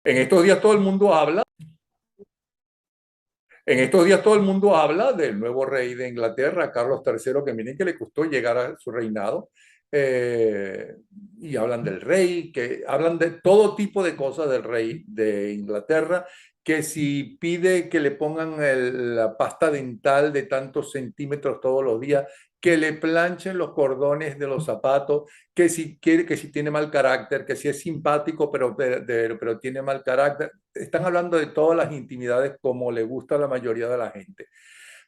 En estos días todo el mundo habla, en estos días todo el mundo habla del nuevo rey de Inglaterra, Carlos III, que miren que le costó llegar a su reinado. eh, y hablan del rey, que hablan de todo tipo de cosas del rey de Inglaterra, que si pide que le pongan la pasta dental de tantos centímetros todos los días, que le planchen los cordones de los zapatos, que si quiere, que si tiene mal carácter, que si es simpático pero tiene mal carácter. Están hablando de todas las intimidades como le gusta a la mayoría de la gente.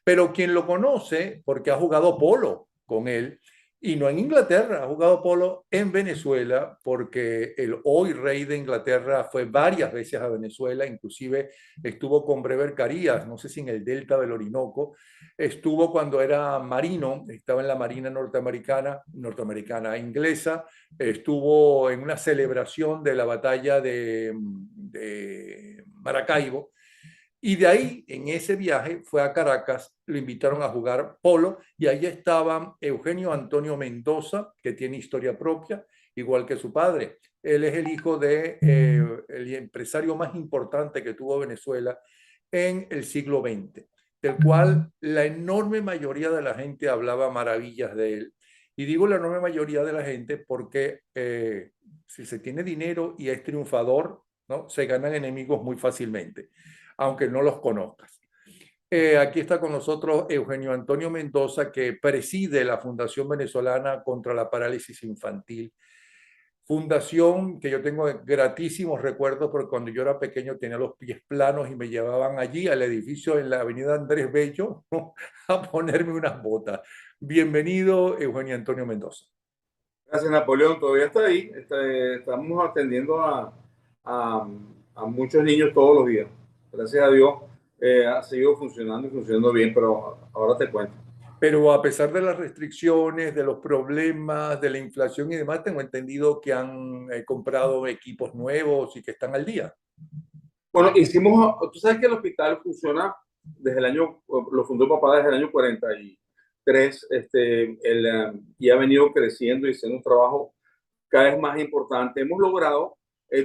Pero quien lo conoce, porque ha jugado polo con él, y no en Inglaterra, ha jugado polo en Venezuela, porque el hoy rey de Inglaterra fue varias veces a Venezuela, inclusive estuvo con Brever Carías, no sé si en el delta del Orinoco, estuvo cuando era marino, estaba en la Marina norteamericana inglesa, estuvo en una celebración de la batalla de Maracaibo, y de ahí, en ese viaje, fue a Caracas, lo invitaron a jugar polo y ahí estaban Eugenio Antonio Mendoza, que tiene historia propia, igual que su padre. Él es el hijo de el empresario más importante que tuvo Venezuela en el siglo XX, del cual la enorme mayoría de la gente hablaba maravillas de él. Y digo la enorme mayoría de la gente porque si se tiene dinero y es triunfador, ¿no? Se ganan enemigos muy fácilmente, aunque no los conozcas. Aquí está con nosotros Eugenio Antonio Mendoza, que preside la Fundación Venezolana contra la Parálisis Infantil. Fundación que yo tengo gratísimos recuerdos porque cuando yo era pequeño tenía los pies planos y me llevaban allí al edificio en la avenida Andrés Bello a ponerme unas botas. Bienvenido, Eugenio Antonio Mendoza. Gracias, Napoleón. Todavía está ahí. Estamos atendiendo a, a muchos niños todos los días. Gracias a Dios, ha seguido funcionando y funcionando bien, pero ahora te cuento. Pero a pesar de las restricciones, de los problemas, de la inflación y demás, tengo entendido que han comprado equipos nuevos y que están al día. Bueno, tú sabes que el hospital funciona desde el año, lo fundó papá desde el año 43, y ha venido creciendo y haciendo un trabajo cada vez más importante. Hemos logrado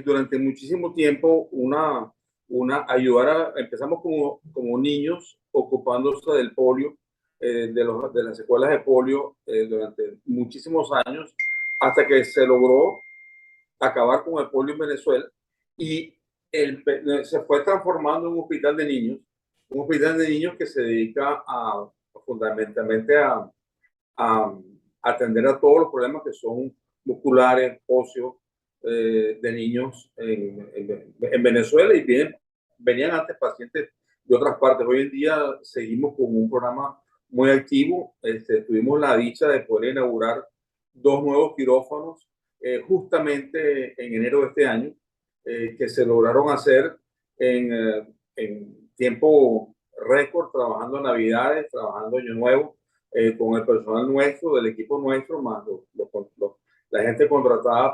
durante muchísimo tiempo empezamos como niños ocupándose del polio, de las secuelas de polio durante muchísimos años, hasta que se logró acabar con el polio en Venezuela y se fue transformando en un hospital de niños que se dedica fundamentalmente a atender a todos los problemas que son musculares, óseos, de niños en Venezuela y venían antes pacientes de otras partes. Hoy en día seguimos con un programa muy activo. Tuvimos la dicha de poder inaugurar dos nuevos quirófanos justamente en enero de este año, que se lograron hacer en tiempo récord, trabajando Navidades, trabajando Año Nuevo, con el personal nuestro, del equipo nuestro, más la gente contratada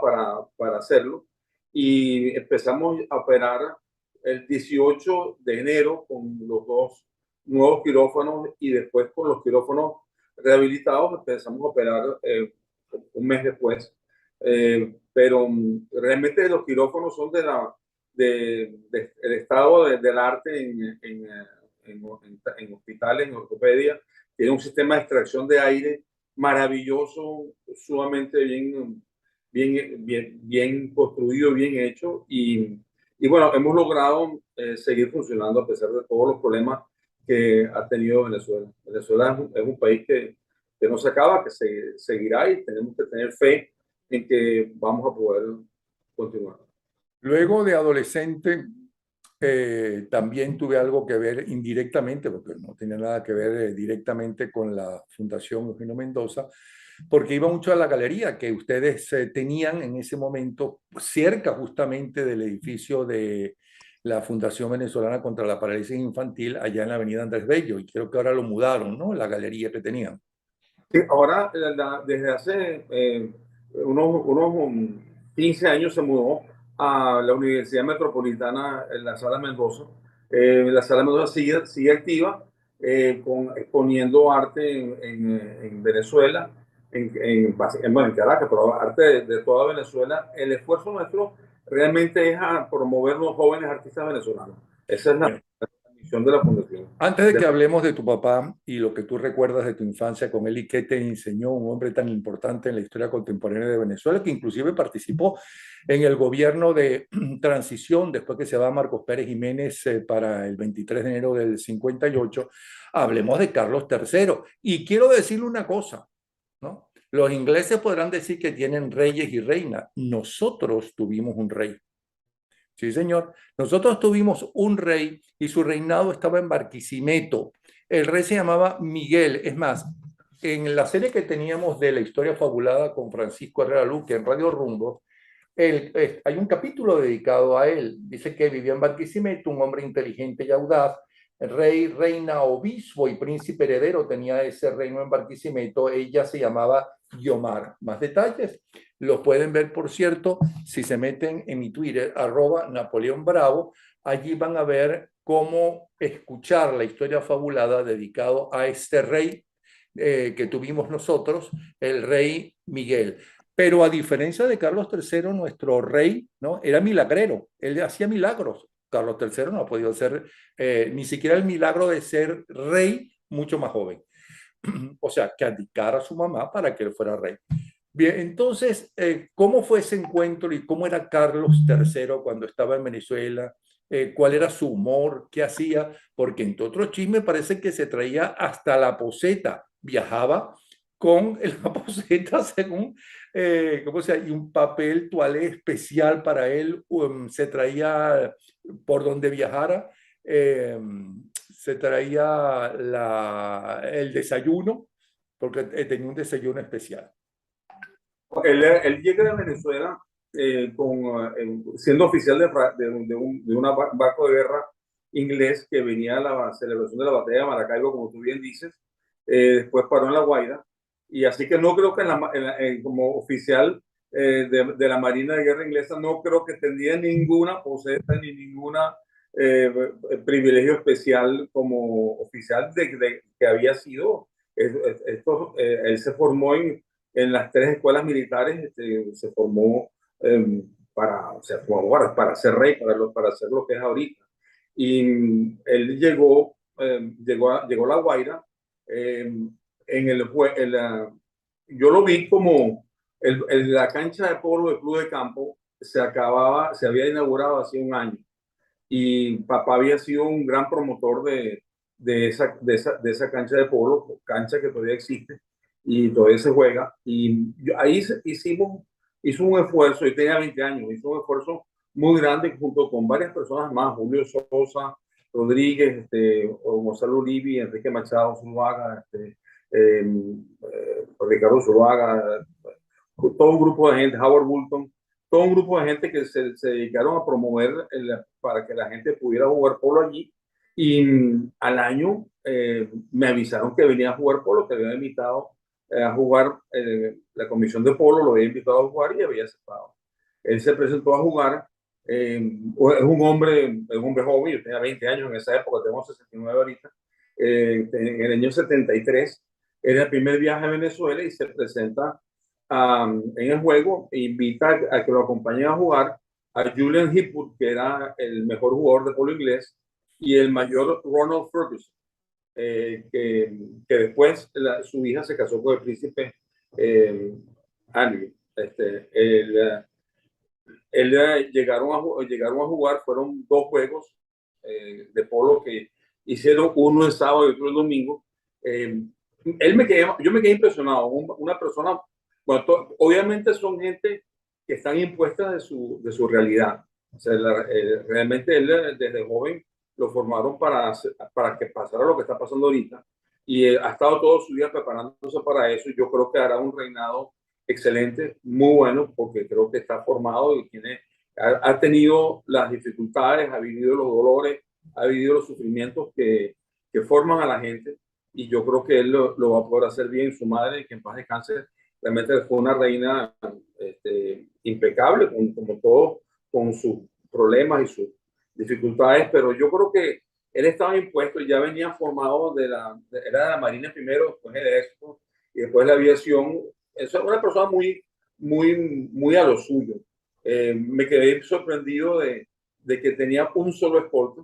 para hacerlo. Y empezamos a operar el 18 de enero con los dos nuevos quirófanos y después con los quirófanos rehabilitados empezamos a operar un mes después. Pero realmente los quirófanos son el estado del arte en hospitales, en ortopedia. Tiene un sistema de extracción de aire maravilloso, sumamente bien construido, bien hecho. Y bueno, hemos logrado seguir funcionando a pesar de todos los problemas que ha tenido Venezuela. Venezuela es un país que no se acaba, que seguirá y tenemos que tener fe en que vamos a poder continuar. Luego de adolescente, también tuve algo que ver indirectamente, porque no tenía nada que ver directamente con la Fundación Eugenio Mendoza, porque iba mucho a la galería que ustedes tenían en ese momento cerca justamente del edificio de la Fundación Venezolana contra la Parálisis Infantil, allá en la avenida Andrés Bello, y creo que ahora lo mudaron, ¿no? La galería que tenían. Sí, ahora, desde hace unos 15 años se mudó a la Universidad Metropolitana en la Sala Mendoza. La Sala Mendoza sigue activa, exponiendo arte en Venezuela, bueno, en Caracas, pero arte de toda Venezuela. El esfuerzo nuestro realmente es a promover los jóvenes artistas venezolanos. Esa es Bueno, la misión de la fundación. antes de que hablemos de tu papá y lo que tú recuerdas de tu infancia con él y qué te enseñó un hombre tan importante en la historia contemporánea de Venezuela, que inclusive participó en el gobierno de transición después que se va Marcos Pérez Jiménez para el 23 de enero del 58, hablemos de Carlos III. Y quiero decirle una cosa, ¿no? Los ingleses podrán decir que tienen reyes y reinas. Nosotros tuvimos un rey. Sí, señor. Nosotros tuvimos un rey y su reinado estaba en Barquisimeto. El rey se llamaba Miguel. Es más, en la serie que teníamos de la historia fabulada con Francisco Herrera Luque en Radio Rumbo, hay un capítulo dedicado a él. Dice que vivía en Barquisimeto, un hombre inteligente y audaz, rey, reina, obispo y príncipe heredero tenía ese reino en Barquisimeto. Ella se llamaba Guiomar. Más detalles los pueden ver, por cierto, si se meten en mi Twitter, @Napoleón Bravo. Allí van a ver cómo escuchar la historia fabulada dedicado a este rey que tuvimos nosotros, el rey Miguel. Pero a diferencia de Carlos III, nuestro rey, ¿no?, era milagrero, él hacía milagros. Carlos III no ha podido hacer ni siquiera el milagro de ser rey mucho más joven. O sea, que abdicara a su mamá para que él fuera rey. Bien, entonces, ¿cómo fue ese encuentro y cómo era Carlos III cuando estaba en Venezuela? ¿Cuál era su humor? ¿Qué hacía? Porque entre otros chismes parece que se traía hasta la poseta, viajaba con la poseta según, ¿cómo se llama? Y un papel toalé especial para él, se traía por donde viajara, se traía el desayuno, porque tenía un desayuno especial. Él llega a Venezuela siendo oficial de un barco de guerra inglés que venía a la celebración de la batalla de Maracaibo, como tú bien dices. Después paró en La Guaira. Y así que no creo que como oficial de la Marina de Guerra inglesa, no creo que tendría ninguna poseta ni ninguna privilegio especial como oficial que había sido. Él se formó en las 3 escuelas militares, se formó para ser rey, para ser lo que es ahorita. Y él llegó a La Guaira. En yo lo vi como la cancha de polo del Club de Campo se había inaugurado hace un año. Y papá había sido un gran promotor de esa cancha de polo, cancha que todavía existe y todavía se juega. Y ahí hizo un esfuerzo. Yo tenía 20 años, hizo un esfuerzo muy grande junto con varias personas más: Julio Sosa Rodríguez, Gonzalo Uribe, Enrique Machado Zuluaga, Ricardo Zuluaga, todo un grupo de gente, Howard Bulton, todo un grupo de gente que se dedicaron a promover para que la gente pudiera jugar polo allí. Y al año me avisaron que venía a jugar polo, que había invitado a jugar, la comisión de polo lo había invitado a jugar y había aceptado. Él se presentó a jugar. Es un hombre joven. Yo tenía 20 años en esa época, tengo 69 ahorita. En el año 73 era el primer viaje a Venezuela y se presenta en el juego e invita a que lo acompañen a jugar a Julian Hipwood, que era el mejor jugador de polo inglés, y el mayor Ronald Ferguson, que después su hija se casó con el príncipe Andrew. Llegaron a jugar. Fueron 2 juegos de polo que hicieron, uno el sábado y otro el domingo. Yo me quedé impresionado. Una persona, bueno, obviamente son gente que están impuestas de su realidad. O sea, realmente él desde joven lo formaron para que pasara lo que está pasando ahorita, y ha estado todo su día preparándose para eso. Yo creo que hará un reinado excelente, muy bueno, porque creo que está formado y ha tenido las dificultades, ha vivido los dolores, ha vivido los sufrimientos que forman a la gente, y yo creo que él lo va a poder hacer bien. Su madre, que en paz descanse, realmente fue una reina impecable, como todo, con sus problemas y sus dificultades, pero yo creo que él estaba impuesto y ya venía formado era de la Marina primero, después el Ejército y después la aviación. Es una persona muy, muy, muy a lo suyo. Me quedé sorprendido de que tenía un solo escolta,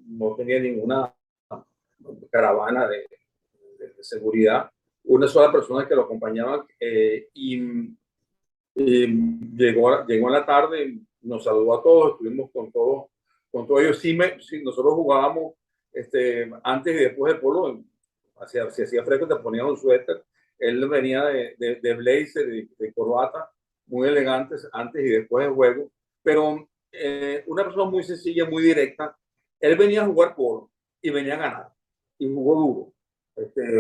no tenía ninguna caravana de seguridad, una sola persona que lo acompañaba y llegó en la tarde, nos saludó a todos, estuvimos con todos ellos. Sí, nosotros jugábamos antes y después del polo, si hacía fresco te ponías un suéter, él venía de blazer, de corbata, muy elegantes antes y después del juego, pero una persona muy sencilla, muy directa. Él venía a jugar polo y venía a ganar y jugó duro.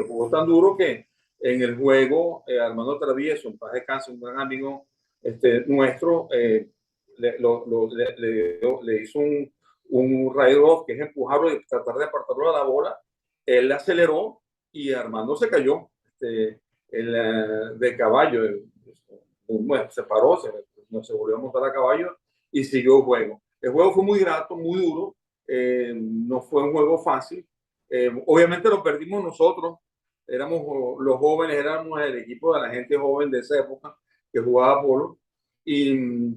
Jugó tan duro que en el juego, Armando Travieso, en paz descanse, un gran amigo nuestro, le hizo un ride-off, que es empujarlo y tratar de apartarlo a la bola. Él aceleró y Armando se cayó de caballo. Bueno, se paró, no se volvió a montar a caballo y siguió el juego. El juego fue muy grato, muy duro, no fue un juego fácil. Obviamente lo perdimos nosotros, éramos los jóvenes, éramos el equipo de la gente joven de esa época que jugaba polo,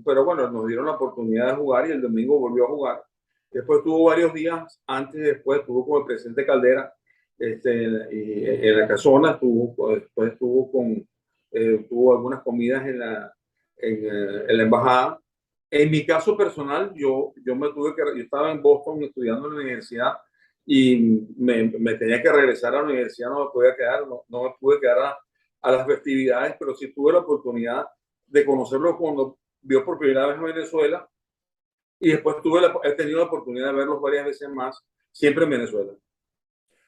pero bueno, nos dieron la oportunidad de jugar y el domingo volvió a jugar. Después tuvo varios días, antes y después estuvo con el presidente Caldera en la casona, después tuvo algunas comidas en la embajada. En mi caso personal, yo estaba en Boston estudiando en la universidad y me tenía que regresar a la universidad, no me podía quedar, no me pude quedar a las festividades, pero sí tuve la oportunidad de conocerlo cuando vio por primera vez en Venezuela y después he tenido la oportunidad de verlos varias veces más, siempre en Venezuela.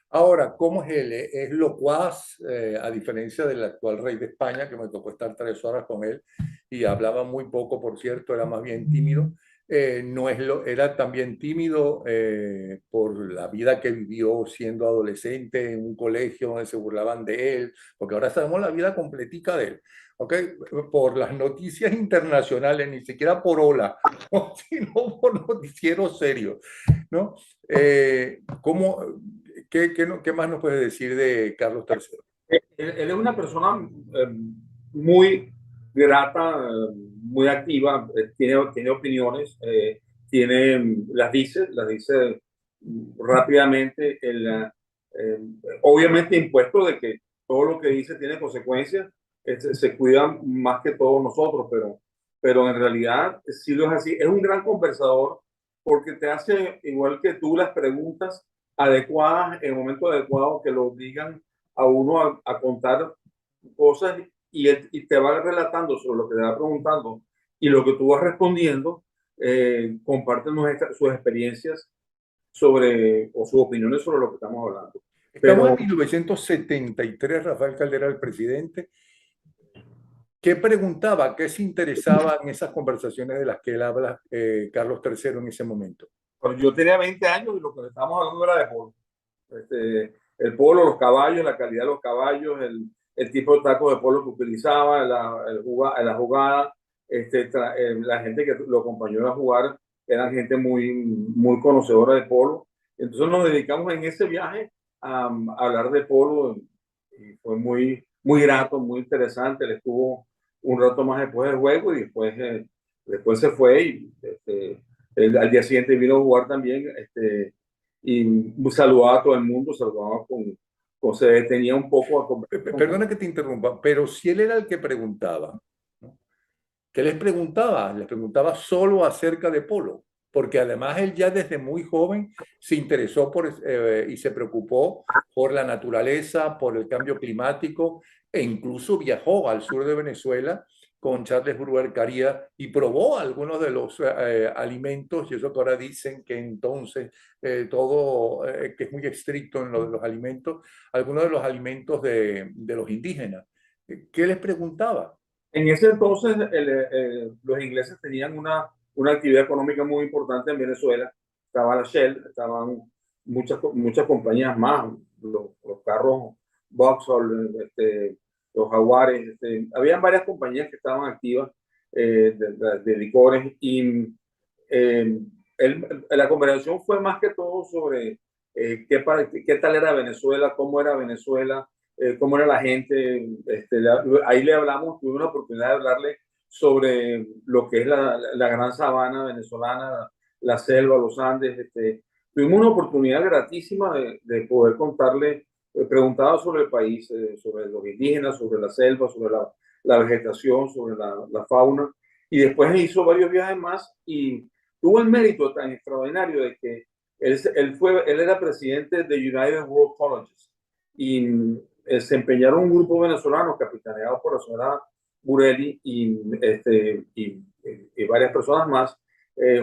Ahora, ¿cómo es él? Es locuaz, a diferencia del actual rey de España, que me tocó estar 3 horas con él y hablaba muy poco, por cierto, era más bien tímido. No es era también tímido por la vida que vivió siendo adolescente en un colegio donde se burlaban de él, porque ahora sabemos la vida completica de él. ¿Okay? Por las noticias internacionales, ni siquiera por Hola, sino por noticieros serios, ¿no? ¿Cómo, qué más nos puedes decir de Carlos III? Él es una persona muy grata, muy activa, tiene opiniones, las dice rápidamente. Obviamente impuesto de que todo lo que dice tiene consecuencias, se cuidan más que todos nosotros, pero en realidad sí lo es así. Es un gran conversador porque te hace, igual que tú, las preguntas adecuadas en el momento adecuado que lo obligan a uno a contar cosas y te va relatando sobre lo que te va preguntando y lo que tú vas respondiendo, compártenos sus experiencias o sus opiniones sobre lo que estamos hablando. Estamos en Pero 1973, Rafael Caldera, el presidente. ¿Qué preguntaba, qué se interesaba en esas conversaciones de las que él habla, Carlos III, en ese momento? yo tenía 20 años y lo que estábamos hablando era de polo. El polo, los caballos, la calidad de los caballos, el tipo de taco de polo que utilizaba, la jugada, la gente que lo acompañó a jugar eran gente muy conocedora de polo. Entonces nos dedicamos en ese viaje a hablar de polo y fue muy grato, muy interesante. Él estuvo un rato más después del juego y después se fue y al día siguiente vino a jugar también. Y saludaba a todo el mundo, se detenía un poco a conversar con Perdona que te interrumpa, pero si él era el que preguntaba, ¿no? ¿Qué les preguntaba? Les preguntaba solo acerca de polo, porque además él ya desde muy joven se interesó y se preocupó por la naturaleza, por el cambio climático, e incluso viajó al sur de Venezuela con Charles Brewer Caría y probó algunos de los alimentos, y eso que ahora dicen que entonces que es muy estricto en lo de los alimentos, algunos de los alimentos de los indígenas. ¿Qué les preguntaba? En ese entonces, los ingleses tenían una actividad económica muy importante en Venezuela. Estaba la Shell, estaban muchas compañías más, los carros Vauxhall, los Jaguares. Habían varias compañías que estaban activas de licores y eh, la conversación fue más que todo sobre qué tal era Venezuela, cómo era Venezuela, cómo era la gente. Ahí le hablamos, tuve una oportunidad de hablarle sobre lo que es la gran sabana venezolana, la selva, los Andes. Tuvimos una oportunidad gratísima de poder contarle, preguntaba sobre el país, sobre los indígenas, sobre la selva, sobre la vegetación, sobre la fauna, y después hizo varios viajes más y tuvo el mérito tan extraordinario de que él era presidente de United World Colleges y se empeñaron un grupo venezolano capitaneado por la señora Burelli y varias personas más,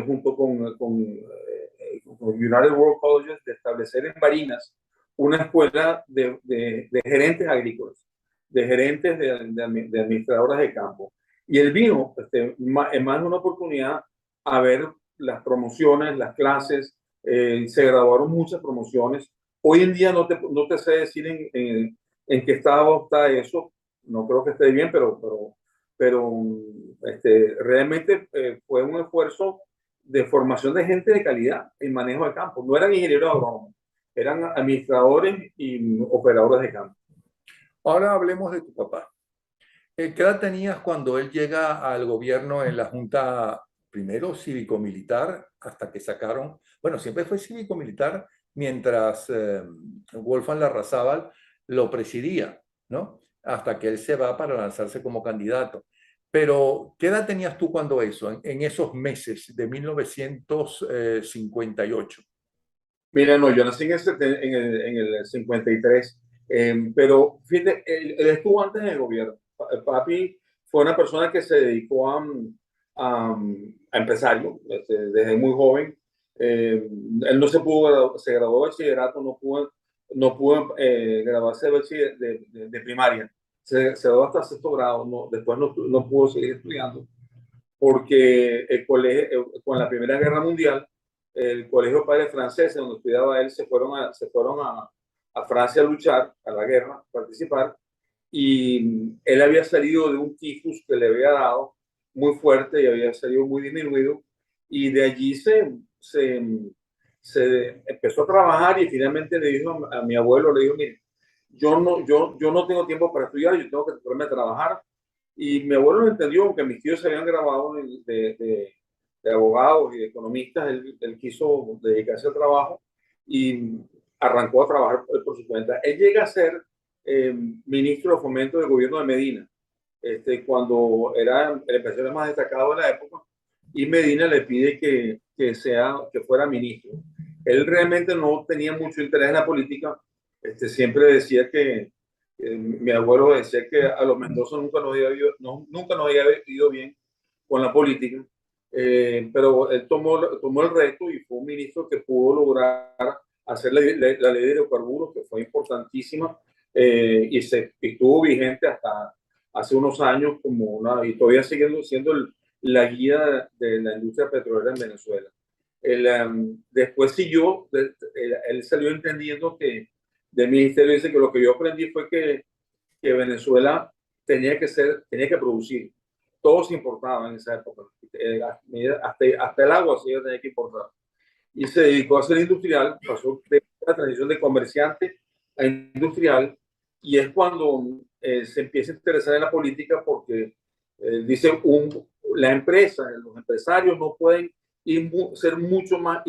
junto con United World Colleges, de establecer en Barinas una escuela de gerentes agrícolas, de gerentes de administradoras de campo. Y él vino en más de una oportunidad a ver las promociones, las clases, se graduaron muchas promociones. Hoy en día no te sé decir en qué estado está eso, no creo que esté bien, pero realmente fue un esfuerzo de formación de gente de calidad en manejo de campo. No eran ingenieros agrónomos, eran administradores y operadores de campo. Ahora hablemos de tu papá. ¿Qué edad tenías cuando él llega al gobierno en la Junta, primero cívico-militar, hasta que sacaron, bueno, siempre fue cívico-militar mientras Wolfgang Larrazábal lo presidía, ¿no? Hasta que él se va para lanzarse como candidato. Pero, ¿qué edad tenías tú cuando eso, en esos meses de 1958? Mira, no, yo nací en el 53, pero fíjate, él estuvo antes en el gobierno. Papi fue una persona que se dedicó a empresario desde muy joven. Él no se graduó de bachillerato, no pudo graduarse de primaria. Se graduó hasta sexto grado, después no pudo seguir estudiando porque el colegio, con la Primera Guerra Mundial, el Colegio Padre Franceses, donde estudiaba él, se fueron a Francia a luchar, a la guerra, a participar, y él había salido de un tifus que le había dado muy fuerte y había salido muy disminuido, y de allí se empezó a trabajar y finalmente le dijo a mi abuelo, le dijo, mire, yo no tengo tiempo para estudiar, yo tengo que ponerme a trabajar. Y mi abuelo lo entendió, aunque mis tíos se habían grabado de abogados y de economistas, él quiso dedicarse al trabajo y arrancó a trabajar por su cuenta. Él llega a ser ministro de fomento del gobierno de Medina, cuando era el empresario más destacado de la época, y Medina le pide que fuera ministro. Él realmente no tenía mucho interés en la política, siempre decía mi abuelo decía que a los Mendoza nunca nos había ido bien con la política, pero él tomó el reto y fue un ministro que pudo lograr hacer la ley de hidrocarburos, que fue importantísima, y estuvo vigente hasta hace unos años y todavía sigue siendo la guía de la industria petrolera en Venezuela. Después siguió, él salió entendiendo que del ministerio dice que lo que yo aprendí fue que Venezuela tenía que producir. Todo se importaba en esa época. Hasta el agua se tenía que importar. Y se dedicó a ser industrial, pasó de la transición de comerciante a industrial, y es cuando se empieza a interesar en la política porque dice la empresa, los empresarios no pueden ser mucho más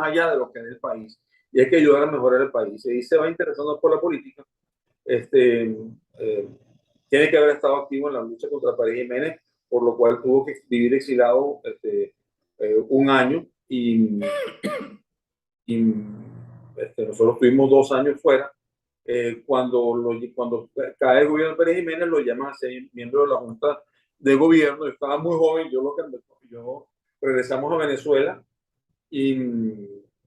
allá de lo que es el país, y hay que ayudar a mejorar el país. Y se va interesando por la política. Tiene que haber estado activo en la lucha contra Paris Jiménez, por lo cual tuvo que vivir exilado un año y nosotros tuvimos 2 años fuera. Cuando cae el gobierno de Pérez Jiménez, lo llaman a ser miembro de la Junta de Gobierno. Yo estaba muy joven, yo regresamos a Venezuela y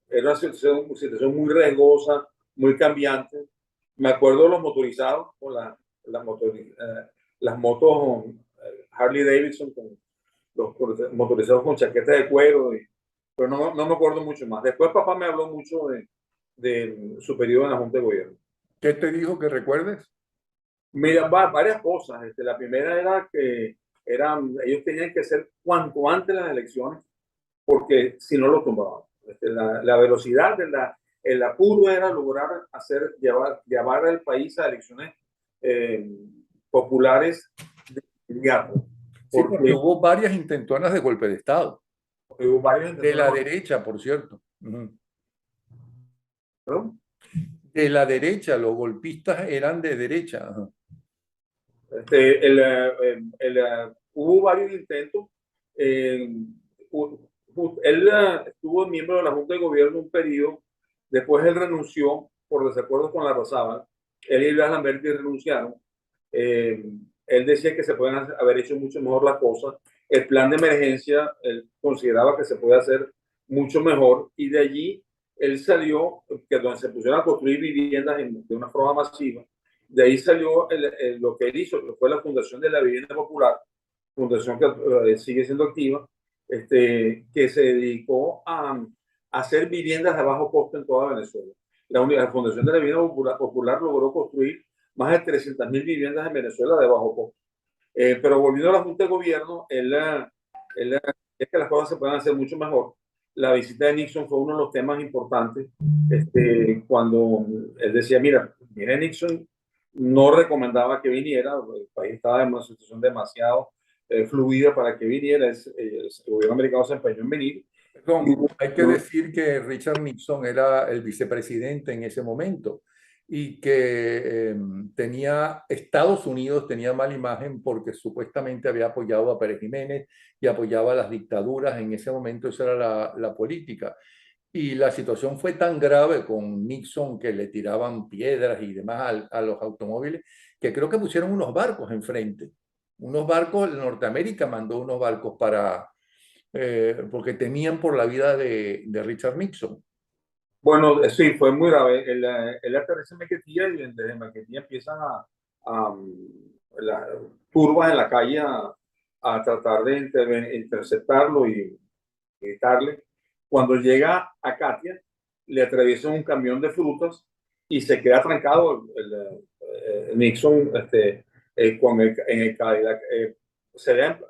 era una situación muy riesgosa, muy cambiante. Me acuerdo de los motorizados, con las motos Harley Davidson, con los motorizados con chaqueta de cuero, pero no me acuerdo mucho más. Después papá me habló mucho de su periodo en la Junta de Gobierno. ¿Qué te dijo que recuerdes? Mira, varias cosas. La primera era que ellos tenían que hacer cuanto antes las elecciones, porque si no lo tumbaban. La velocidad, el apuro era lograr llevar al país a elecciones populares de inmediato. Sí, porque porque hubo varias intentonas de golpe de Estado, hubo varios de la intentos. derecha, por cierto. Ujú. ¿No? De la derecha, los golpistas eran de derecha. Ajá. Hubo varios intentos. eh, Él estuvo miembro de la Junta de Gobierno un periodo, después él renunció por desacuerdos con la Larrazábal. Él y Blas Lamberti renunciaron. Eh, Él decía que se pueden haber hecho mucho mejor las cosas. El plan de emergencia, él consideraba que se puede hacer mucho mejor y de allí él salió, que donde se pusieron a construir viviendas de una forma masiva. De ahí salió lo que él hizo, que fue la fundación de la vivienda popular, fundación que sigue siendo activa, que se dedicó a hacer viviendas de bajo costo en toda Venezuela. La Fundación de la Vivienda Popular logró construir más de 300.000 viviendas en Venezuela de bajo costo. Pero volviendo a la Junta de Gobierno, él es que las cosas se pueden hacer mucho mejor. La visita de Nixon fue uno de los temas importantes. Cuando él decía, mira, Nixon no recomendaba que viniera, el país estaba en una situación demasiado fluida para que viniera, el gobierno americano se empeñó en venir. Perdón, Y, hay que decir que Richard Nixon era el vicepresidente en ese momento y que tenía Estados Unidos tenía mala imagen porque supuestamente había apoyado a Pérez Jiménez y apoyaba las dictaduras. En ese momento esa era la política. Y la situación fue tan grave con Nixon que le tiraban piedras y demás a los automóviles que creo que pusieron unos barcos enfrente. Unos barcos, Norteamérica mandó unos barcos porque temían por la vida de Richard Nixon. bueno, sí, fue muy grave. Él aterriza en Maiquetía y desde Maiquetía empiezan la, turbas en la calle a tratar de interceptarlo y gritarle. Cuando llega a Katia, le atraviesan un camión de frutas y se queda trancado Nixon en el Cadillac.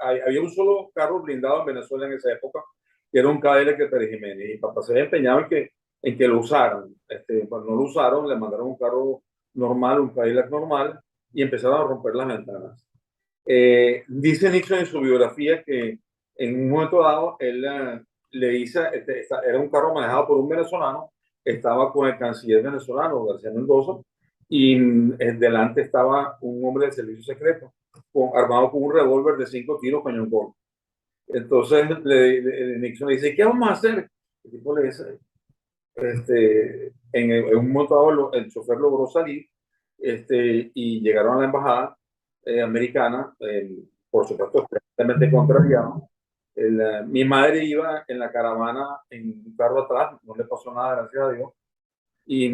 Había un solo carro blindado en Venezuela en esa época, que era un Cadillac de Pérez Jiménez, y papá se había empeñado en que lo usaran. Cuando no lo usaron, le mandaron un carro normal, un Cadillac normal, y empezaron a romper las ventanas. Dice Nixon en su biografía que en un momento dado él le dice, era un carro manejado por un venezolano, estaba con el canciller venezolano, García Mendoza, y delante estaba un hombre de servicio secreto, armado con un revólver de 5 tiros, cañón corto. Entonces Nixon le dice, ¿qué vamos a hacer? El tipo le dice, en un momento dado el chofer logró salir y llegaron a la embajada americana, por supuesto, extremadamente contrariado. Mi madre iba en la caravana en un carro atrás, no le pasó nada, gracias a Dios. Y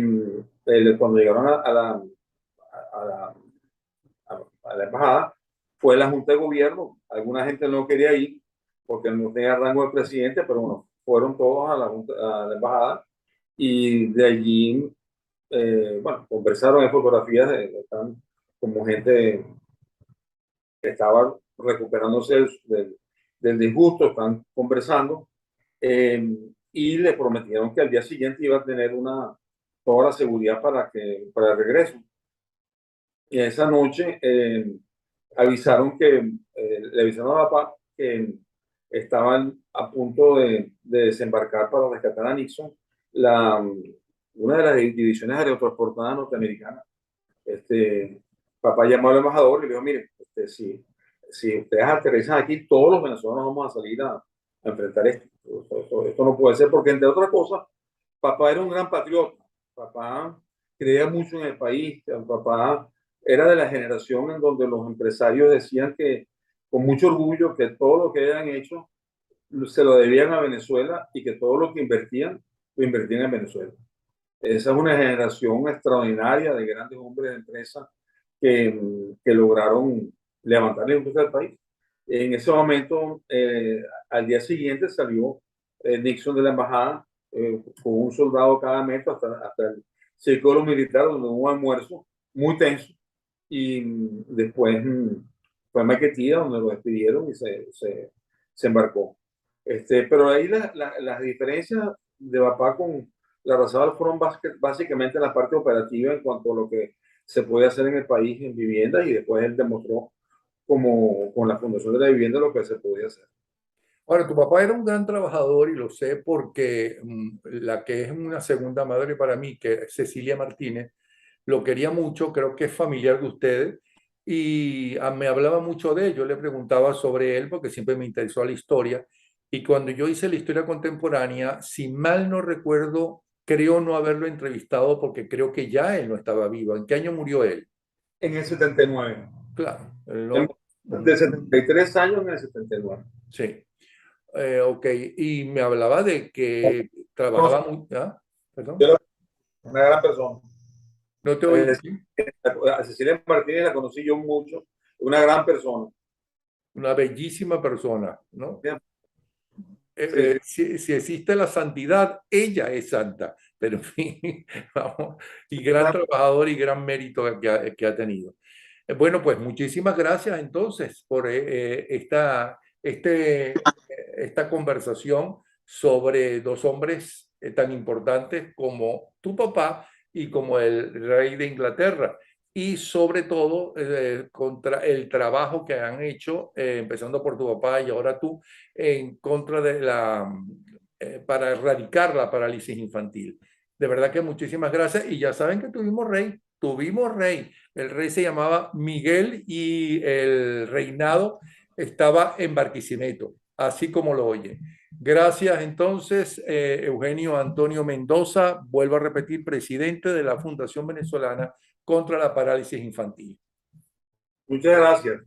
cuando llegaron a la, a la embajada, fue la Junta de Gobierno. Alguna gente no quería ir porque no tenía rango de presidente, pero bueno, fueron todos a la embajada y de allí, bueno, conversaron en fotografías, están como gente que estaba recuperándose del disgusto, están conversando, eh, y le prometieron que al día siguiente iba a tener toda la seguridad para el regreso. Y esa noche le avisaron a papá que estaban a punto de desembarcar para rescatar a Nixon la, una de las divisiones aerotransportadas norteamericanas. Papá llamó al embajador y le dijo, mire, si ustedes aterrizan aquí, todos los venezolanos vamos a salir a enfrentar esto. Esto no puede ser porque, entre otras cosas, papá era un gran patriota. Papá creía mucho en el país. Papá era de la generación en donde los empresarios decían que, con mucho orgullo, que todo lo que habían hecho se lo debían a Venezuela y que todo lo que invertían, lo invertían en Venezuela. Esa es una generación extraordinaria de grandes hombres de empresa que lograron levantar la industria del país. En ese momento, al día siguiente salió Nixon de la embajada con un soldado cada metro hasta el círculo militar, donde hubo un almuerzo muy tenso. Y después fue a Maiquetía, donde lo despidieron y se embarcó. Pero ahí las diferencias de papá con la Razabal fueron básicamente la parte operativa en cuanto a lo que se puede hacer en el país en viviendas, y después él demostró como con la Fundación de la Vivienda lo que se podía hacer. Ahora, tu papá era un gran trabajador y lo sé porque la que es una segunda madre para mí, que es Cecilia Martínez, lo quería mucho, creo que es familiar de ustedes, y me hablaba mucho de él. Yo le preguntaba sobre él porque siempre me interesó la historia. Y cuando yo hice la historia contemporánea, si mal no recuerdo, creo no haberlo entrevistado porque creo que ya él no estaba vivo. ¿En qué año murió él? En el 79. Claro, él Em, no. De 73 años en el 79. Sí. Ok, y me hablaba de que Entonces, trabajaba muy... ¿Ah? yo Perdón, era una gran persona. no te oí. Eh, a Cecilia Martínez la conocí yo mucho, una gran persona. Una bellísima persona, ¿no? Sí, sí. Si existe la santidad, ella es santa, pero en fin, vamos, y gran trabajador y gran mérito que ha tenido. Bueno, pues muchísimas gracias entonces por esta conversación sobre dos hombres tan importantes como tu papá y como el rey de Inglaterra. Y sobre todo contra el trabajo que han hecho, empezando por tu papá y ahora tú, en contra de para erradicar la parálisis infantil. De verdad que muchísimas gracias y ya saben que tuvimos rey, tuvimos rey. El rey se llamaba Miguel y el reinado estaba en Barquisimeto, así como lo oye. Gracias entonces, Eugenio Antonio Mendoza, vuelvo a repetir, presidente de la Fundación Venezolana contra la Parálisis Infantil. Muchas gracias.